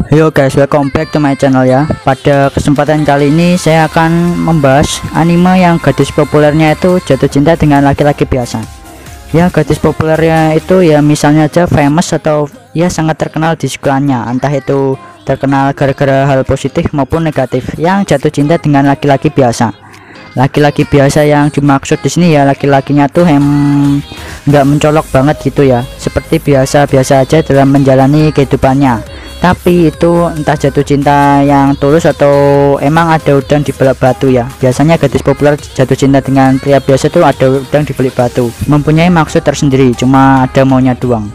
Yo guys, welcome back to my channel ya. Pada kesempatan kali ini saya akan membahas anime yang gadis populernya itu jatuh cinta dengan laki-laki biasa. Ya, gadis populernya itu ya misalnya aja famous atau ya sangat terkenal di sekolahnya, entah itu terkenal gara-gara hal positif maupun negatif, yang jatuh cinta dengan laki-laki biasa. Laki-laki biasa yang dimaksud di sini ya laki-lakinya tuh nggak mencolok banget gitu ya, seperti biasa-biasa aja dalam menjalani kehidupannya. Tapi itu entah jatuh cinta yang tulus atau emang ada udang di balik batu ya. Biasanya gadis populer jatuh cinta dengan pria biasa tuh ada udang di balik batu, mempunyai maksud tersendiri, cuma ada maunya doang.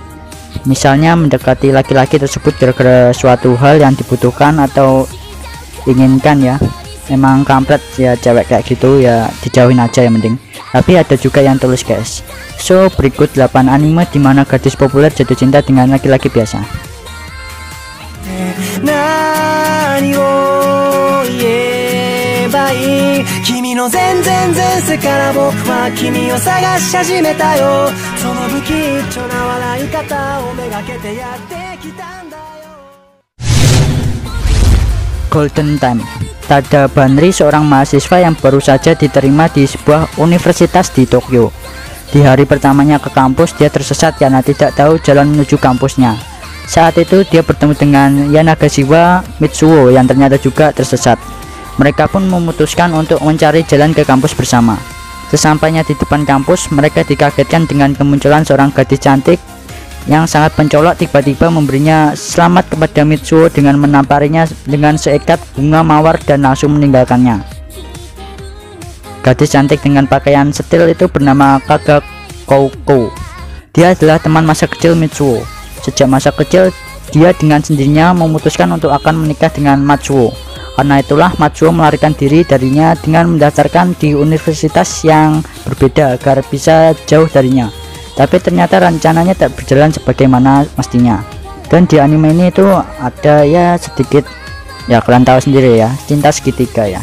Misalnya mendekati laki-laki tersebut gara-gara suatu hal yang dibutuhkan atau inginkan ya. Emang kampret ya cewek kayak gitu ya, dijauhin aja ya mending. Tapi ada juga yang tulus guys. So berikut 8 anime dimana gadis populer jatuh cinta dengan laki-laki biasa. Golden Time. Tada Banri, seorang mahasiswa yang baru saja diterima di sebuah universitas di Tokyo. Di hari pertamanya ke kampus, dia tersesat karena tidak tahu jalan menuju kampusnya. Saat itu dia bertemu dengan Yanagawa Mitsuo yang ternyata juga tersesat. Mereka pun memutuskan untuk mencari jalan ke kampus bersama. Sesampainya di depan kampus, mereka dikagetkan dengan kemunculan seorang gadis cantik yang sangat mencolok tiba-tiba memberinya selamat kepada Mitsuo dengan menamparinya dengan seikat bunga mawar dan langsung meninggalkannya. Gadis cantik dengan pakaian setil itu bernama Kaga Kouko. Dia adalah teman masa kecil Mitsuo. Sejak masa kecil dia dengan sendirinya memutuskan untuk akan menikah dengan Matsuo. Karena itulah Matsuo melarikan diri darinya dengan mendaftarkan di universitas yang berbeda agar bisa jauh darinya. Tapi ternyata rencananya tak berjalan sebagaimana mestinya. Dan di anime ini itu ada ya sedikit ya kalian tahu sendiri ya, cinta segitiga ya.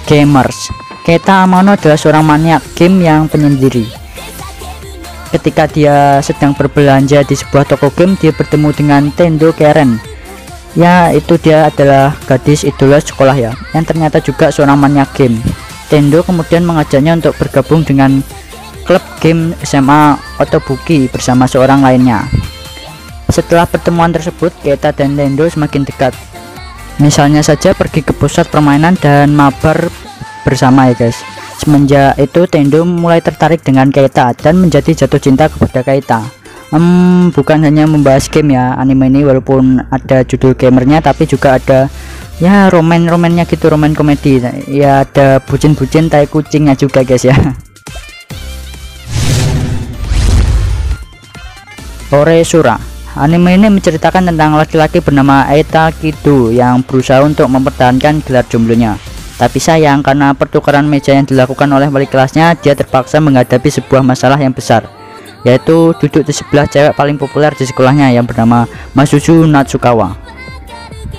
Gamers. Keita Amano adalah seorang maniak game yang penyendiri. Ketika dia sedang berbelanja di sebuah toko game, dia bertemu dengan Tendo Karen. Ya, itu dia adalah gadis idola sekolah ya, yang ternyata juga seorang maniak game. Tendo kemudian mengajaknya untuk bergabung dengan klub game SMA Otobuki bersama seorang lainnya. Setelah pertemuan tersebut, Keita dan Tendo semakin dekat. Misalnya saja pergi ke pusat permainan dan mabar bersama ya guys. Semenjak itu Tendo mulai tertarik dengan Keita dan menjadi jatuh cinta kepada Keita. Bukan hanya membahas game ya anime ini, walaupun ada judul gamernya tapi juga ada ya romannya gitu, roman komedi ya, ada bucin-bucin tai kucingnya juga guys ya. Ore Sura. Anime ini menceritakan tentang laki-laki bernama Eita Kido yang berusaha untuk mempertahankan gelar jomblonya. Tapi sayang karena pertukaran meja yang dilakukan oleh wali kelasnya, dia terpaksa menghadapi sebuah masalah yang besar, yaitu duduk di sebelah cewek paling populer di sekolahnya yang bernama Masuzu Natsukawa.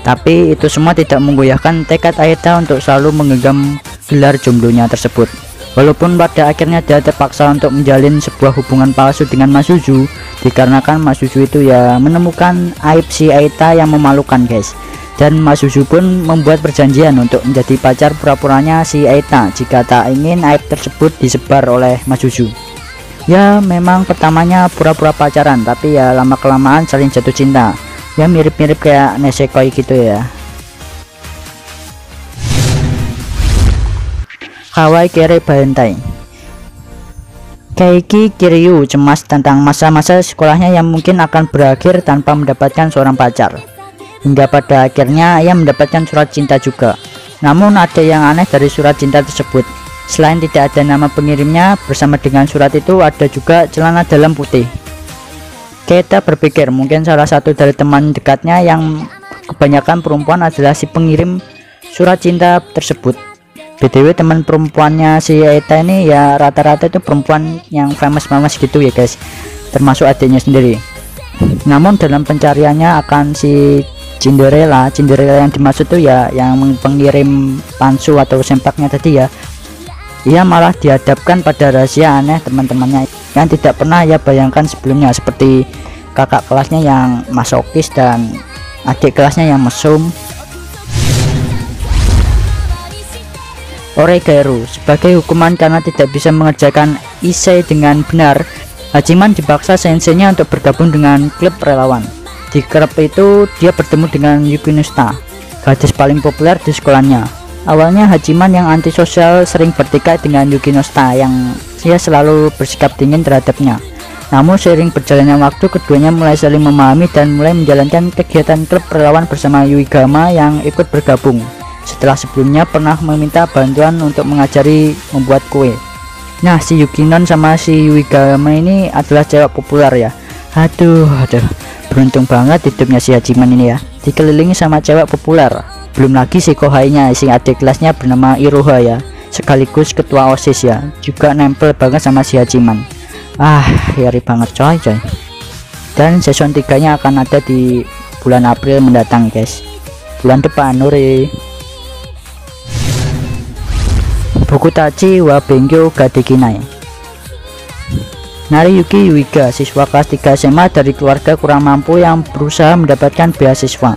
Tapi itu semua tidak menggoyahkan tekad Aita untuk selalu menggenggam gelar jomblonya tersebut. Walaupun pada akhirnya dia terpaksa untuk menjalin sebuah hubungan palsu dengan Masuzu, dikarenakan Masuzu itu ya menemukan aib si Aita yang memalukan guys. Dan Masuzu pun membuat perjanjian untuk menjadi pacar pura-puranya si Aita jika tak ingin aib tersebut disebar oleh Masuzu. Ya memang pertamanya pura-pura pacaran, tapi ya lama-kelamaan saling jatuh cinta. Ya mirip-mirip kayak Nesekoi gitu ya. Kawaii Kere Bantai. Keiki Kiryu cemas tentang masa-masa sekolahnya yang mungkin akan berakhir tanpa mendapatkan seorang pacar. Hingga pada akhirnya ia mendapatkan surat cinta juga. Namun ada yang aneh dari surat cinta tersebut. Selain tidak ada nama pengirimnya, bersama dengan surat itu ada juga celana dalam putih. Keita berpikir mungkin salah satu dari teman dekatnya yang kebanyakan perempuan adalah si pengirim surat cinta tersebut. BTW teman perempuannya si Keita ini ya rata-rata itu perempuan yang famous gitu ya guys, termasuk adiknya sendiri. Namun dalam pencariannya akan si Cinderella yang dimaksud tuh ya yang pengirim palsu atau sempaknya tadi ya, ia malah dihadapkan pada rahasia aneh teman-temannya. yang tidak pernah ia bayangkan sebelumnya, seperti kakak kelasnya yang masokis dan adik kelasnya yang mesum. Oregairu, sebagai hukuman karena tidak bisa mengerjakan isei dengan benar, Hachiman dipaksa senseinya untuk bergabung dengan klub relawan. Di klub itu dia bertemu dengan Yukinosta, gadis paling populer di sekolahnya. Awalnya Hachiman yang antisosial sering bertikai dengan Yukinosta yang dia selalu bersikap dingin terhadapnya. Namun seiring berjalannya waktu, keduanya mulai saling memahami dan mulai menjalankan kegiatan klub relawan bersama Yuigama yang ikut bergabung. Setelah sebelumnya pernah meminta bantuan untuk mengajari membuat kue. Nah, si Yukinon sama si Yuigama ini adalah cewek populer ya. Aduh, beruntung banget hidupnya si Hachiman ini ya, dikelilingi sama cewek populer. Belum lagi si Kohainya, si adik kelasnya bernama Iroha ya, sekaligus ketua OSIS ya, juga nempel banget sama si Hachiman. Ngeri banget coy. Dan season 3 nya akan ada di bulan April mendatang guys, bulan depan. Nuri Bokutachi wa Benkyou ga Dekinai. Nariyuki Yuiga, siswa kelas 3 SMA dari keluarga kurang mampu yang berusaha mendapatkan beasiswa.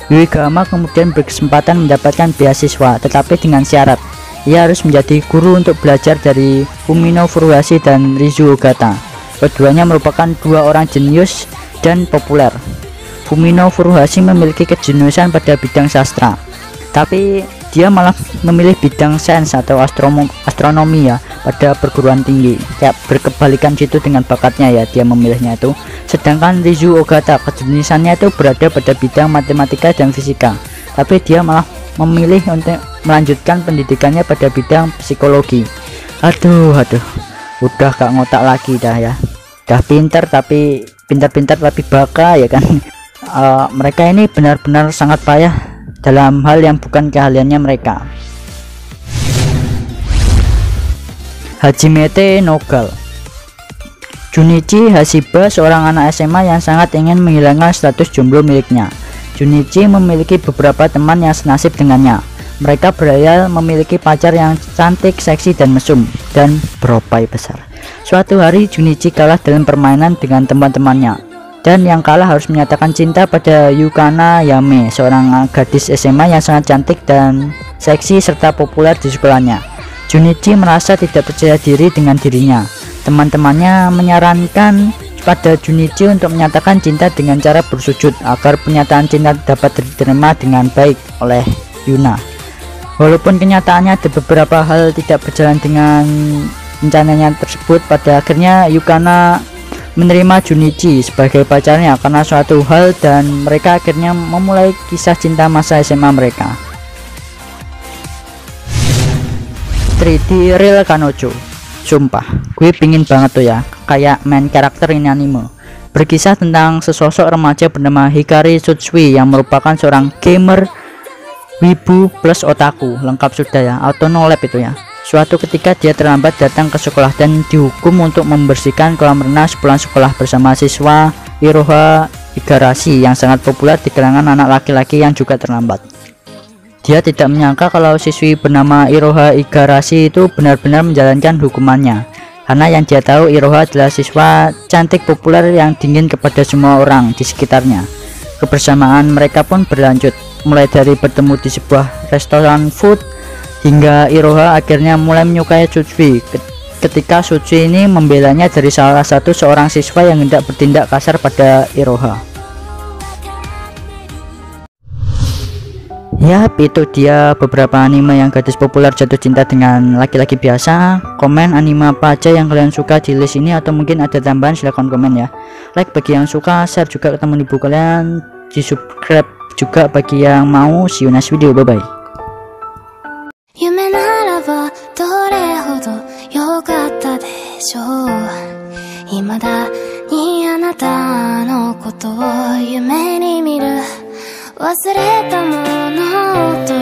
Yuigama kemudian berkesempatan mendapatkan beasiswa, tetapi dengan syarat ia harus menjadi guru untuk belajar dari Fumino Furuhashi dan Rizu Ogata. Keduanya merupakan dua orang jenius dan populer. Fumino Furuhashi memiliki kejeniusan pada bidang sastra, tapi dia malah memilih bidang sains atau astronomi ya pada perguruan tinggi. Kayak berkebalikan situ dengan bakatnya ya, dia memilihnya itu. Sedangkan Rizu Ogata kejeniusannya itu berada pada bidang matematika dan fisika, tapi dia malah memilih untuk melanjutkan pendidikannya pada bidang psikologi. Aduh, udah gak ngotak lagi dah ya. Udah pintar tapi baka ya kan. Mereka ini benar-benar sangat payah dalam hal yang bukan keahliannya mereka. Hajimete Nogal. Junichi Hashiba, seorang anak SMA yang sangat ingin menghilangkan status jomblo miliknya. Junichi memiliki beberapa teman yang senasib dengannya. Mereka berhayal memiliki pacar yang cantik, seksi, dan mesum, dan beropai besar. Suatu hari Junichi kalah dalam permainan dengan teman-temannya, dan yang kalah harus menyatakan cinta pada Yukana Yame, seorang gadis SMA yang sangat cantik dan seksi serta populer di sekolahnya. Junichi merasa tidak percaya diri dengan dirinya. Teman-temannya menyarankan pada Junichi untuk menyatakan cinta dengan cara bersujud agar pernyataan cinta dapat diterima dengan baik oleh Yuna. Walaupun kenyataannya ada beberapa hal tidak berjalan dengan rencananya tersebut, pada akhirnya Yukana menerima Junichi sebagai pacarnya karena suatu hal, dan mereka akhirnya memulai kisah cinta masa SMA mereka. 3D Real Kanojo. Sumpah, gue pingin banget tuh ya kayak main karakter ini anime. Berkisah tentang sesosok remaja bernama Hikari Tsutsui yang merupakan seorang gamer, wibu plus otaku, lengkap sudah ya, auto no lab itu ya. Suatu ketika dia terlambat datang ke sekolah dan dihukum untuk membersihkan kolam renang sepulang sekolah bersama siswa Iroha Igarashi yang sangat populer di kalangan anak laki-laki yang juga terlambat. Dia tidak menyangka kalau siswi bernama Iroha Igarashi itu benar-benar menjalankan hukumannya, karena yang dia tahu Iroha adalah siswa cantik populer yang dingin kepada semua orang di sekitarnya. Kebersamaan mereka pun berlanjut, mulai dari bertemu di sebuah restoran food hingga Iroha akhirnya mulai menyukai Tsutsui ketika Tsutsui ini membelanya dari salah satu seorang siswa yang hendak bertindak kasar pada Iroha. Yap, itu dia beberapa anime yang gadis populer jatuh cinta dengan laki-laki biasa. Komen anime apa aja yang kalian suka di list ini, atau mungkin ada tambahan silahkan komen ya. Like bagi yang suka, share juga ke teman ibu kalian, di subscribe juga bagi yang mau. See you next video, bye bye. 夢ならばどれほど良かったでしょう。未だにあなたのことを夢に見る。忘れたものと